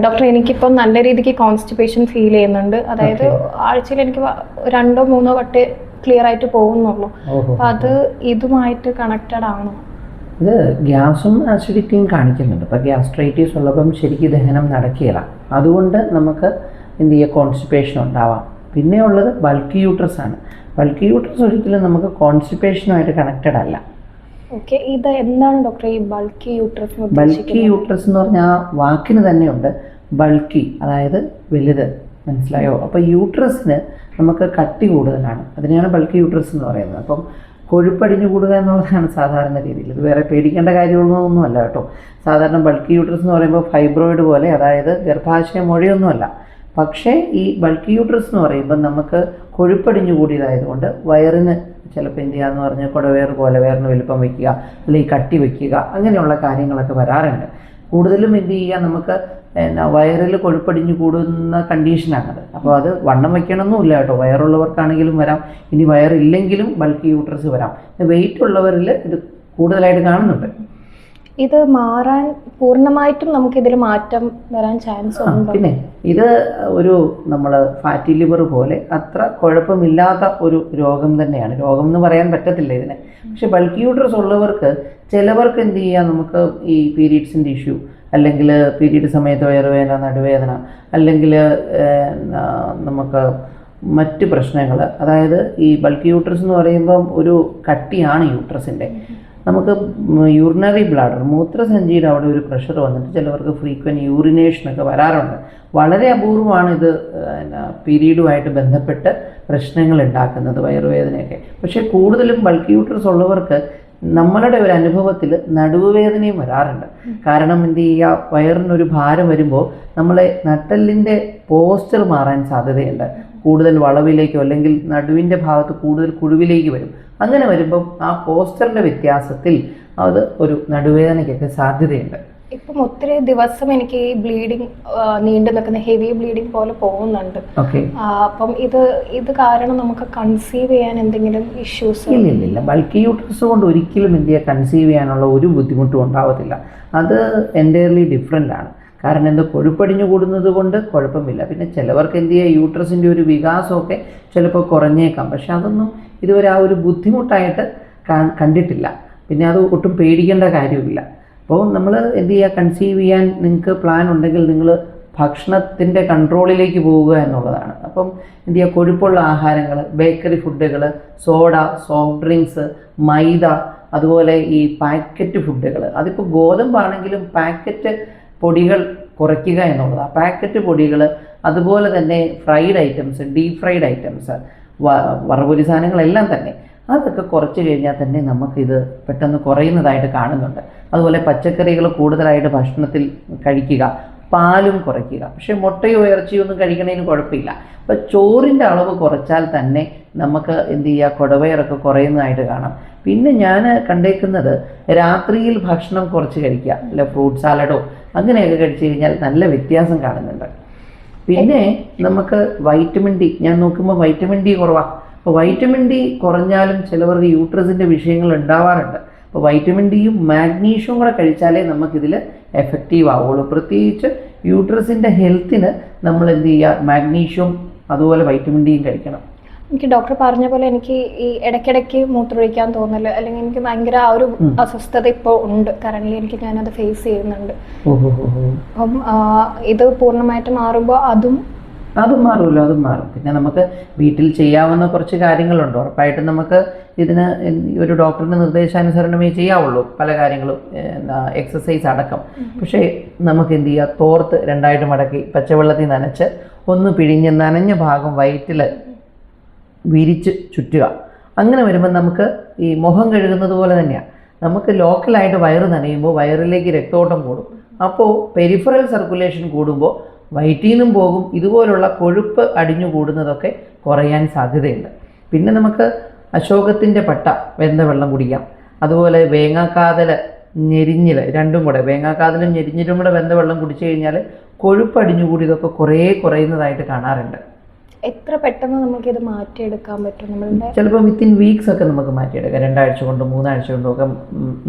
Doctor, എനിക്കിപ്പോൾ നല്ല രീതിക്ക് കോൺസ്റ്റിപ്പേഷൻ ഫീൽ ചെയ്യുന്നുണ്ട്. അതായത് ആഴ്ചയിൽ എനിക്ക് 2-3 വട്ടേ ക്ലിയർ ആയിട്ട് പോകുന്നുള്ളൂ. അപ്പം അത് ഇതുമായിട്ട് കണക്റ്റഡ് ആണോ? ഇത് ഗ്യാസും ആസിഡിറ്റിയും കാണിക്കുന്നുണ്ട്. ഇപ്പോൾ ഗ്യാസ്ട്രൈറ്റീസ് ഉള്ളപ്പം ശരിക്കും ദഹനം നടക്കുകയില്ല. അതുകൊണ്ട് നമുക്ക് എന്ത് ചെയ്യുക, കോൺസ്റ്റിപ്പേഷൻ ഉണ്ടാവാം. പിന്നെ ഉള്ളത് ബൾക്കി യൂട്രസ് ആണ്. ബൾക്കി യൂട്രസ് ഒരിക്കലും നമുക്ക് കോൺസ്റ്റിപ്പേഷനുമായിട്ട് കണക്റ്റഡ് അല്ല. ഓക്കെ, ഇത് എന്താണ് ഡോക്ടർ ഈ ബൾക്കി യൂട്രസ്? ബൾക്കി യൂട്രസ് എന്ന് പറഞ്ഞാൽ ആ വാക്കിന് തന്നെയുണ്ട് ബൾക്കി, അതായത് വലുത്. മനസ്സിലായോ? അപ്പോൾ യൂട്രസിന് നമുക്ക് കട്ടി കൂടുതലാണ്, അതിനെയാണ് ബൾക്കി യൂട്രസ് എന്ന് പറയുന്നത്. അപ്പം കൊഴുപ്പടിഞ്ഞു കൂടുക എന്നുള്ളതാണ് സാധാരണ രീതിയിൽ. ഇത് വേറെ പേടിക്കേണ്ട കാര്യമൊന്നുമല്ല കേട്ടോ. സാധാരണ ബൾക്കി യൂട്രസ് എന്ന് പറയുമ്പോൾ ഫൈബ്രോയിഡ് പോലെ, അതായത് ഗർഭാശയ മുഴയൊന്നുമല്ല. പക്ഷേ ഈ ബൾക്കി യൂട്രസ് എന്ന് പറയുമ്പോൾ നമുക്ക് കൊഴുപ്പടിഞ്ഞു കൂടിയതായതുകൊണ്ട് വയറിന് ചിലപ്പോൾ എന്ത് ചെയ്യാന്ന് പറഞ്ഞാൽ കുടവേറ് പോലെ വയറിന് വലുപ്പം വയ്ക്കുക, അല്ലെങ്കിൽ കട്ടി വയ്ക്കുക, അങ്ങനെയുള്ള കാര്യങ്ങളൊക്കെ വരാറുണ്ട്. കൂടുതലും എന്ത് ചെയ്യുക, നമുക്ക് വയറിൽ കൊഴുപ്പടിഞ്ഞു കൂടുന്ന കണ്ടീഷനാണത്. അപ്പോൾ അത് വണ്ണം വയ്ക്കണമെന്നുമില്ല കേട്ടോ. വയറുള്ളവർക്കാണെങ്കിലും വരാം, ഇനി വയറില്ലെങ്കിലും ബൾക്കി യൂട്രസ് വരാം. വെയിറ്റ് ഉള്ളവരിൽ ഇത് കൂടുതലായിട്ട് കാണുന്നുണ്ട്. ഇത് മാറാൻ പൂർണ്ണമായിട്ടും നമുക്കിതിൽ മാറ്റം വരാൻ ചാൻസ് ഉണ്ട്? പിന്നെ ഇത് ഒരു നമ്മൾ ഫാറ്റി ലിവർ പോലെ അത്ര കുഴപ്പമില്ലാത്ത ഒരു രോഗം തന്നെയാണ്. രോഗം എന്ന് പറയാൻ പറ്റത്തില്ല ഇതിനെ. പക്ഷെ ബൾക്കി യൂട്രസ് ഉള്ളവർക്ക് ചിലവർക്ക് എന്ത് ചെയ്യാം, നമുക്ക് ഈ പീരീഡ്സിൻ്റെ ഇഷ്യൂ, അല്ലെങ്കിൽ പീരീഡ് സമയത്ത് വയറുവേദന, നടുവേദന, അല്ലെങ്കിൽ നമുക്ക് മറ്റ് പ്രശ്നങ്ങൾ, അതായത് ഈ ബൾക്കി യൂട്രസ് എന്ന് പറയുമ്പം ഒരു കട്ടിയാണ് യൂട്രസിൻ്റെ. നമുക്ക് യൂറിനറി ബ്ലാഡർ, മൂത്രസഞ്ചിയുടെ അവിടെ ഒരു പ്രഷർ വന്നിട്ട് ചിലവർക്ക് ഫ്രീക്വൻറ്റ് യൂറിനേഷനൊക്കെ വരാറുണ്ട്. വളരെ അപൂർവമാണ് ഇത് പീരീഡുമായിട്ട് ബന്ധപ്പെട്ട് പ്രശ്നങ്ങൾ ഉണ്ടാക്കുന്നത്, വയറുവേദനയൊക്കെ. പക്ഷേ കൂടുതലും ബൾക്കി യൂട്രസ് ഉള്ളവർക്ക് നമ്മളുടെ ഒരു അനുഭവത്തിൽ നടുവുവേദനയും വരാറുണ്ട്. കാരണം എന്ത് ചെയ്യുക, വയറിനൊരു ഭാരം വരുമ്പോൾ നമ്മളെ നട്ടെല്ലിൻ്റെ പോസ്ചർ മാറാൻ സാധ്യതയുണ്ട്. കൂടുതൽ വളവിലേക്കോ അല്ലെങ്കിൽ നടുവിൻ്റെ ഭാഗത്ത് കൂടുതൽ കുഴിവിലേക്ക് വരും. അങ്ങനെ വരുമ്പം ആ പോസ്ചറിൻ്റെ വ്യത്യാസത്തിൽ അത് ഒരു നടുവേദനയ്ക്കൊക്കെ സാധ്യതയുണ്ട്. ഇപ്പം ഒത്തിരി ദിവസം എനിക്ക് ഈ ബ്ലീഡിങ് നീണ്ടു നിൽക്കുന്ന ഹെവി ബ്ലീഡിങ് പോലെ പോകുന്നുണ്ട്. അപ്പം ഇത് കാരണം നമുക്ക് കൺസീവ് ചെയ്യാൻ എന്തെങ്കിലും ഇഷ്യൂസ്? ഇല്ല. ബൾക്കി യൂട്രസ് കൊണ്ട് ഒരിക്കലും എന്ത് ചെയ്യുക, കൺസീവ് ചെയ്യാനുള്ള ഒരു ബുദ്ധിമുട്ടും ഉണ്ടാവത്തില്ല. അത് എൻറ്റയർലി ഡിഫറെൻ്റ് ആണ്. കാരണം എന്താ, കൊഴുപ്പടിഞ്ഞു കൂടുന്നത് കൊണ്ട് കുഴപ്പമില്ല. പിന്നെ ചിലവർക്ക് എന്ത് ചെയ്യുക, യൂട്രസിൻ്റെ ഒരു വികാസമൊക്കെ ചിലപ്പോൾ കുറഞ്ഞേക്കാം. പക്ഷെ അതൊന്നും ഇതുവരെ ആ ഒരു ബുദ്ധിമുട്ടായിട്ട് കണ്ടിട്ടില്ല. പിന്നെ അത് ഒട്ടും പേടിക്കേണ്ട കാര്യമില്ല. അപ്പോൾ നമ്മൾ എന്ത് ചെയ്യുക, കൺസീവ് ചെയ്യാൻ നിങ്ങൾക്ക് പ്ലാൻ ഉണ്ടെങ്കിൽ നിങ്ങൾ ഭക്ഷണത്തിൻ്റെ കൺട്രോളിലേക്ക് പോവുക എന്നുള്ളതാണ്. അപ്പം എന്ത് ചെയ്യുക, കൊഴുപ്പുള്ള ആഹാരങ്ങൾ, ബേക്കറി ഫുഡുകൾ, സോഡ, സോഫ്റ്റ് ഡ്രിങ്ക്സ്, മൈദ, അതുപോലെ ഈ പാക്കറ്റ് ഫുഡുകൾ, അതിപ്പോൾ ഗോതമ്പാണെങ്കിലും പാക്കറ്റ് പൊടികൾ കുറയ്ക്കുക എന്നുള്ളതാണ്. പാക്കറ്റ് പൊടികൾ, അതുപോലെ തന്നെ fried items, deep fried items, വറപൊരി സാധനങ്ങളെല്ലാം തന്നെ അതൊക്കെ കുറച്ച് കഴിഞ്ഞാൽ തന്നെ നമുക്കിത് പെട്ടെന്ന് കുറയുന്നതായിട്ട് കാണുന്നുണ്ട്. അതുപോലെ പച്ചക്കറികൾ കൂടുതലായിട്ട് ഭക്ഷണത്തിൽ കഴിക്കുക, പാലും കുറയ്ക്കുക. പക്ഷേ മുട്ടയോ ഇറച്ചിയോ ഒന്നും കഴിക്കണതിന് കുഴപ്പമില്ല. അപ്പോൾ ചോറിൻ്റെ അളവ് കുറച്ചാൽ തന്നെ നമുക്ക് എന്ത് ചെയ്യുക, കുടവയറൊക്കെ കുറയുന്നതായിട്ട് കാണാം. പിന്നെ ഞാൻ കണ്ടേക്കുന്നത് രാത്രിയിൽ ഭക്ഷണം കുറച്ച് കഴിക്കുക, അല്ല ഫ്രൂട്ട് സാലഡോ അങ്ങനെയൊക്കെ കഴിച്ചു കഴിഞ്ഞാൽ നല്ല വ്യത്യാസം കാണുന്നുണ്ട്. പിന്നെ നമുക്ക് വൈറ്റമിൻ ഡി, ഞാൻ നോക്കുമ്പോൾ വൈറ്റമിൻ ഡി കുറവാണ്. അപ്പോൾ വൈറ്റമിൻ ഡി കുറഞ്ഞാലും ചിലവർക്ക് യൂട്രസിൻ്റെ വിഷയങ്ങൾ ഉണ്ടാവാറുണ്ട്. അപ്പോൾ വൈറ്റമിൻ ഡിയും മാഗ്നീഷ്യവും കൂടെ കഴിച്ചാലേ നമുക്കിതിൽ എഫക്റ്റീവ് ആവുള്ളൂ. പ്രത്യേകിച്ച് യൂട്രസിൻ്റെ ഹെൽത്തിന് നമ്മൾ എന്ത് ചെയ്യുക, മാഗ്നീഷ്യവും അതുപോലെ വൈറ്റമിൻ ഡിയും കഴിക്കണം. എനിക്ക് ഡോക്ടർ പറഞ്ഞ പോലെ എനിക്ക് ഈ ഇടയ്ക്കിടയ്ക്ക് മൂത്രമൊഴിക്കാൻ തോന്നല്, അല്ലെങ്കിൽ എനിക്ക് ഭയങ്കര ആ ഒരു അസ്വസ്ഥത ഇപ്പോൾ ഉണ്ട്. കറന്റ് എനിക്ക് ഞാനത് ഫേസ് ചെയ്യുന്നുണ്ട്. അപ്പം ഇത് പൂർണ്ണമായിട്ട് മാറുമ്പോൾ അതും മാറുമല്ലോ, അതും മാറും. പിന്നെ നമുക്ക് വീട്ടിൽ ചെയ്യാവുന്ന കുറച്ച് കാര്യങ്ങളുണ്ട്. ഉറപ്പായിട്ടും നമുക്ക് ഇതിന് ഒരു ഡോക്ടറിൻ്റെ നിർദ്ദേശാനുസരണമേ ചെയ്യാവുള്ളൂ പല കാര്യങ്ങളും, എക്സസൈസ് അടക്കം. പക്ഷേ നമുക്ക് എന്ത് ചെയ്യുക, തോർത്ത് രണ്ടായിട്ട് മടക്കി പച്ചവെള്ളത്തിൽ നനച്ച് ഒന്ന് പിഴിഞ്ഞ് നനഞ്ഞ ഭാഗം വയറ്റിൽ വിരിച്ച് ചുറ്റുക. അങ്ങനെ വരുമ്പോൾ നമുക്ക് ഈ മുഖം കഴുകുന്നത് പോലെ തന്നെയാണ്. നമുക്ക് ലോക്കലായിട്ട് വയറ് നനയുമ്പോൾ വയറിലേക്ക് രക്തോട്ടം കൂടും. അപ്പോൾ പെരിഫറൽ സർക്കുലേഷൻ കൂടുമ്പോൾ വയറ്റിൽ നിന്നും പോകും. ഇതുപോലുള്ള കൊഴുപ്പ് അടിഞ്ഞു കൂടുന്നതൊക്കെ കുറയാൻ സാധ്യതയുണ്ട്. പിന്നെ നമുക്ക് അശോകത്തിൻ്റെ പട്ട വെന്ത വെള്ളം കുടിക്കാം. അതുപോലെ വേങ്ങാക്കാതൽ, ഞെരിഞ്ഞിൽ, രണ്ടും കൂടെ, വേങ്ങാക്കാതലും ഞെരിഞ്ഞിലും കൂടെ വെന്ത വെള്ളം കുടിച്ചു കഴിഞ്ഞാൽ കൊഴുപ്പ് അടിഞ്ഞുകൂടി ഇതൊക്കെ കുറയുന്നതായിട്ട് കാണാറുണ്ട്. എത്ര പെട്ടെന്ന് നമുക്കിത് മാറ്റിയെടുക്കാൻ പറ്റും? നമ്മളുടെ ചിലപ്പോൾ വിത്തിൻ വീക്സ് ഒക്കെ നമുക്ക് മാറ്റിയെടുക്കാം. 2 ആഴ്ച കൊണ്ടും 3 ആഴ്ച കൊണ്ടും ഒക്കെ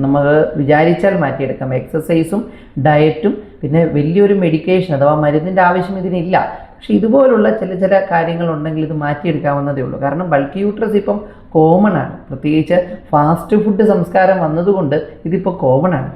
നമുക്ക് വിചാരിച്ചാൽ മാറ്റിയെടുക്കാം. എക്സസൈസും ഡയറ്റും പിന്നെ വലിയൊരു മെഡിക്കേഷൻ അഥവാ മരുന്നിൻ്റെ ആവശ്യം ഇതിനില്ല. പക്ഷെ ഇതുപോലുള്ള ചില കാര്യങ്ങളുണ്ടെങ്കിൽ ഇത് മാറ്റിയെടുക്കാവുന്നതേ ഉള്ളൂ. കാരണം ബൾക്കി യൂട്രസ് ഇപ്പം കോമൺ ആണ്. പ്രത്യേകിച്ച് ഫാസ്റ്റ് ഫുഡ് സംസ്കാരം വന്നതുകൊണ്ട് ഇതിപ്പോൾ കോമൺ ആണ്.